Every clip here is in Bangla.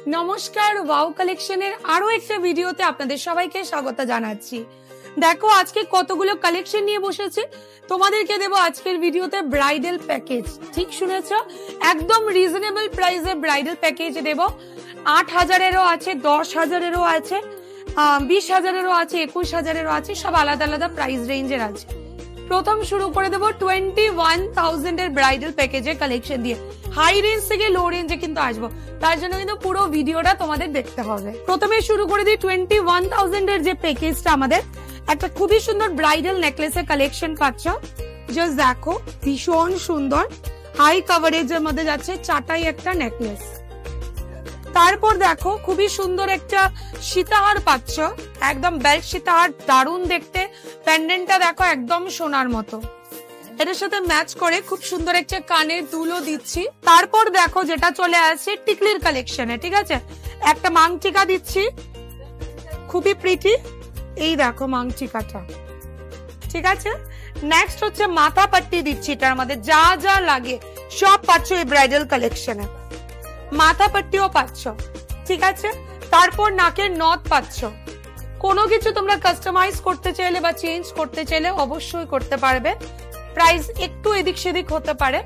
নমস্কার, ওয়াও কালেকশনের আরো একটা ভিডিওতে আপনাদের সবাইকে স্বাগত জানাচ্ছি। দেখো আজকে কতগুলো কালেকশন নিয়ে বসেছি। তোমাদেরকে দেবো আজকের ভিডিওতে ব্রাইডাল প্যাকেজ। ঠিক শুনেছো, একদম রিজনেবল প্রাইসে ব্রাইডাল প্যাকেজ দেবো। 8,000-এরও আছে, 10,000-এরও আছে, 20,000-এরও আছে, 21,000-এরও আছে, সব আলাদা আলাদা প্রাইস রেঞ্জের আছে। প্রথম শুরু করে দেবো 21,000-এর ব্রাইডাল প্যাকেজের কালেকশন দিয়ে। হাই রেঞ্জ থেকে লো রেঞ্জে কিন্তু আসবো, তার জন্য কিন্তু পুরো ভিডিওটা তোমাদের দেখতে হবে। প্রথমে শুরু করে দিই 21,000-এর যে প্যাকেজটা, আমাদের একটা খুবই সুন্দর ব্রাইডাল নেকলেসের কালেকশন পাচ্ছ। জাস্ট দেখো, ভীষণ সুন্দর হাই কভারেজের মধ্যে যাচ্ছে, চাটাই একটা নেকলেস। তারপর দেখো খুবই সুন্দর একটা সীতাহার পাচ্ছ, একদম বেল্ট সীতাহার, দারুণ দেখতে। প্যান্ডেন্টটা দেখো একদম সোনার মতো, এটার সাথে ম্যাচ করে খুব সুন্দর একটা কানের দুলও দিচ্ছি। তারপর দেখো যেটা চলে আসছে টিকলির কালেকশনে, ঠিক আছে, একটা মাংটিকা দিচ্ছি, খুবই প্রিটি। এই দেখো মাংটিকাটা, ঠিক আছে। নেক্সট হচ্ছে মাথা পাট্টি দিচ্ছি, এটার মধ্যে যা যা লাগে সব পাচ্ছ এই ব্রাইডাল কালেকশনে। মাথা পাট্টিও পাচ্ছ, ঠিক আছে। তারপর নাকের নথ পাচ্ছ। কোনো কিছু তোমরা কাস্টমাইজ করতে চাইলে বা চেঞ্জ করতে চাইলে অবশ্যই করতে পারবে, প্রাইস একটু এদিক সেদিক হতে পারে,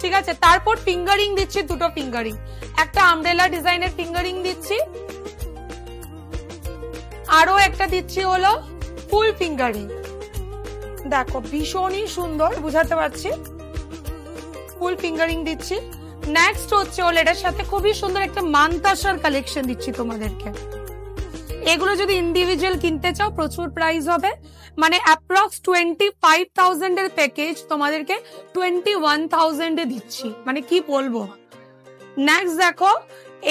ঠিক আছে। তারপর ফিঙ্গারিং দিচ্ছি, দুটো ফিঙ্গারিং, একটা আমব্রেলা ডিজাইনের ফিঙ্গারিং দিচ্ছি, আরো একটা দিচ্ছি হলো ফুল ফিঙ্গারিং। দেখো ভীষণই সুন্দর, বুঝাতে পারছি, ফুল ফিঙ্গারিং দিচ্ছি। নেক্সট হচ্ছে হলো এটার সাথে খুবই সুন্দর একটা মানতাসার কালেকশন দিচ্ছি তোমাদেরকে। এগুলো যদি ইন্ডিভিজুয়াল কিনতে চাও প্রচুর প্রাইস হবে, মানে অ্যাপ্রক্স 25,000-এর প্যাকেজ তোমাদেরকে 21,000-এ দিচ্ছি, মানে কি বলবো। নেক্সট দেখো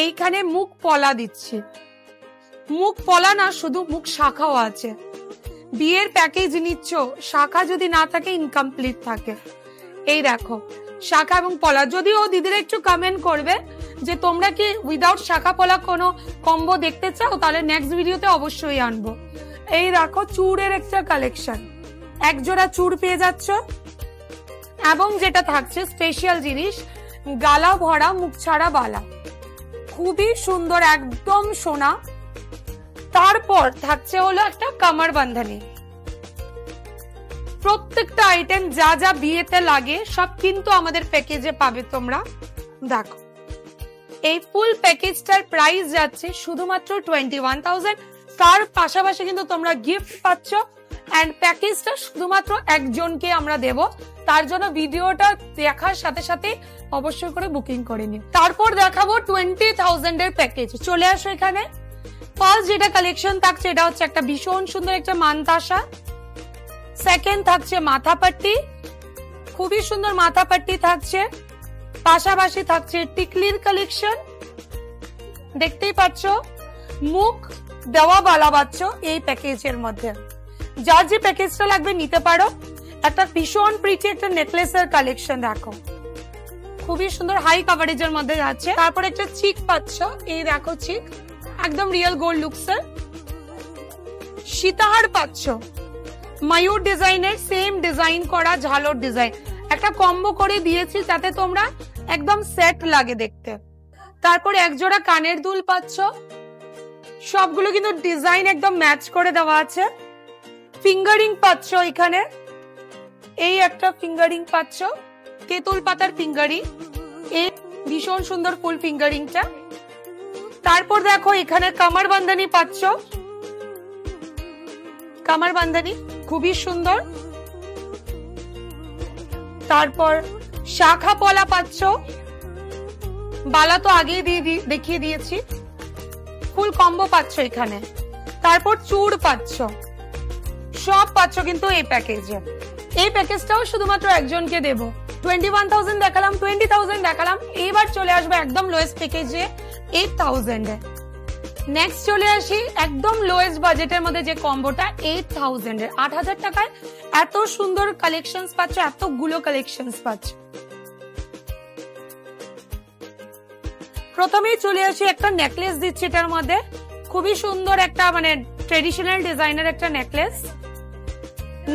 এইখানে মুখ পলা দিচ্ছি, মুখ পলা না, শুধু মুখ শাখাও আছে। বিয়ের প্যাকেজ নিচ্ছ, শাখা যদি না থাকে ইনকমপ্লিট থাকে। এই দেখো শাখা এবং পলা। যদিও দিদিরা একটু কমেন্ট করবে যে তোমরা কি উইদাউট শাখা পলা কোনো কম্বো দেখতে চাও, তাহলে নেক্সট ভিডিওতে অবশ্যই আনবো। এই দেখো চূড়ের একটা কালেকশন, এক জোড়া চূড় পেয়ে যাচ্ছ, এবং যেটা থাকছে স্পেশাল জিনিস, গালা ভরা মুখ ছাড়া বালা, খুবই সুন্দর, একদম সোনা। তারপর থাকছে হলো একটা কামার বান্ধানি। প্রত্যেকটা আইটেম যা যা বিয়েতে লাগে সব কিন্তু আমাদের প্যাকেজে পাবে তোমরা। দেখো এই ফুল প্যাকেজটার প্রাইস যাচ্ছে শুধুমাত্র 21,000। তার পাশাপাশি কিন্তু তোমরা গিফট পাচ্ছ, এন্ড প্যাকেজটা শুধুমাত্র একজনকে আমরা দেব, তার জন্য ভিডিওটা দেখার সাথে সাথে অবশ্যই করে বুকিং করে নিও। তারপর দেখাবো 20,000-এর প্যাকেজ। চলে আসো এখানে। ফার্স্ট যেটা কালেকশন থাকছে এটা হচ্ছে একটা ভীষণ সুন্দর একটা মানতাসা। সেকেন্ড থাকছে মাথা পাট্টি, খুবই সুন্দর মাথা পাট্টি থাকছে, পাশাপাশি থাকছে টিকলির কালেকশন, দেখতেই পাচ্ছ। মুখ দেওয়া বালা পাচ্ছ এই প্যাকেজের মধ্যে। যার যে প্যাকেজটা লাগবে নিতে পারো। একটা ভীষণ প্রিটি একটা নেকলেসের কালেকশন দেখো, খুবই সুন্দর হাই কভারেজের মধ্যে যাচ্ছে। তারপর একটা চিক পাচ্ছ, এই দেখো চিক, একদম রিয়েল গোল্ড লুকসের। সীতাহার পাচ্ছ, ময়ূর ডিজাইনের সেম ডিজাইন করা ঝালর ডিজাইন, একটা কম্বো করে দিয়েছি যাতে তোমরা একদম সেট লাগে দেখতে। তারপর এক জোড়া কানের দুল পাচ্ছ, সবগুলো কিন্তু ডিজাইন একদম ম্যাচ করে দেওয়া আছে। ফিঙ্গারিং পাচ্ছ এখানে, এই একটা ফিঙ্গারিং পাচ্ছ, তেঁতুল পাতার ফিঙ্গারিং, এই ভীষণ সুন্দর ফুল ফিঙ্গারিংটা। তারপর দেখো এখানে কামার বান্ধানি পাচ্ছ, কামার বান্ধানি খুবই সুন্দর। তারপর শাখা পলা পাচ্ছ, বালা তো আগেই দেখিয়ে দিয়েছি, ফুল কম্বো পাচ্ছ এখানে। তারপর চূড় পাচ্ছ, সব পাচ্ছ কিন্তু এই প্যাকেজে। এই প্যাকেজটাও শুধুমাত্র একজনকে দেব। 21,000 দেখালাম, 20,000 দেখালাম, এইবার চলে আসবো একদম লোয়েস্ট প্যাকেজে 8,000-এ। নেক্সট চলে আসি একদম লোয়েস্ট বাজেটের মধ্যে যে কম্বোটা 8,000-এর। 8,000 টাকায় এত সুন্দর কালেকশন পাচ্ছ, এতগুলো কালেকশন পাচ্ছ। প্রথমেই চলে আসি একটা নেকলেস দিচ্ছি, এটার মধ্যে খুবই সুন্দর একটা মানে ট্রেডিশনাল ডিজাইনের একটা নেকলেস।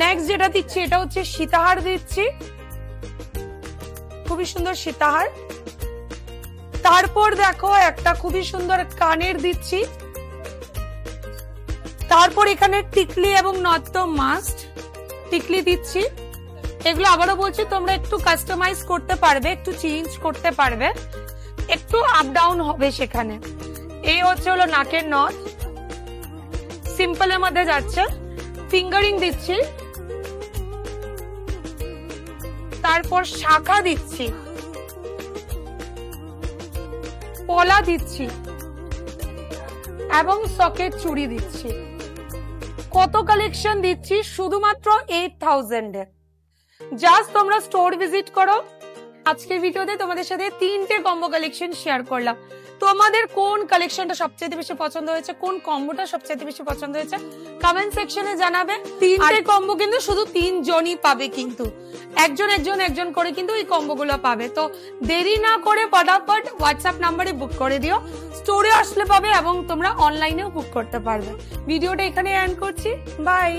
নেক্সট যেটা দিচ্ছি এটা হচ্ছে সীতাহার দিচ্ছি, খুবই সুন্দর সীতাহার। তারপর দেখো একটা খুবই সুন্দর কানের দিচ্ছি, তারপর এখানে টিকলি এবং নট তো মাস্ট টিকলি দিচ্ছি। এগুলো আবারও বলছি তোমরা একটু কাস্টমাইজ করতে পারবে, একটু চেঞ্জ করতে পারবে, একটু আপ ডাউন হবে সেখানে। এই হলো নাকের নথ, সিম্পলের মধ্যে যাচ্ছে। ফিঙ্গারিং দিচ্ছি, তারপর শাখা দিচ্ছি, পলা দিচ্ছি এবং সকেট চুড়ি দিচ্ছি। কত কালেকশন দিচ্ছি শুধুমাত্র 8000 এ। জাস্ট তোমরা স্টোর ভিজিট করো। আজকের ভিডিওতে তোমাদের সাথে 3টে কম্বো কালেকশন শেয়ার করলাম। তোমাদের কোন কালেকশনটা সবচেয়ে বেশি পছন্দ হয়েছে, কোন কম্বোটা সবচেয়ে বেশি পছন্দ হয়েছে কমেন্ট সেকশনে জানাবে। 3টে কম্বো কিন্তু শুধু 3 জনই পাবে, কিন্তু একজন করে কিন্তু এই কম্বো গুলো পাবে। তো দেরি না করে ফটাফট হোয়াটসঅ্যাপ নাম্বারে বুক করে দিও, স্টোরে আসলে পাবে এবং তোমরা অনলাইনেও বুক করতে পারবে। ভিডিওটা এখানে এন্ড করছি, বাই।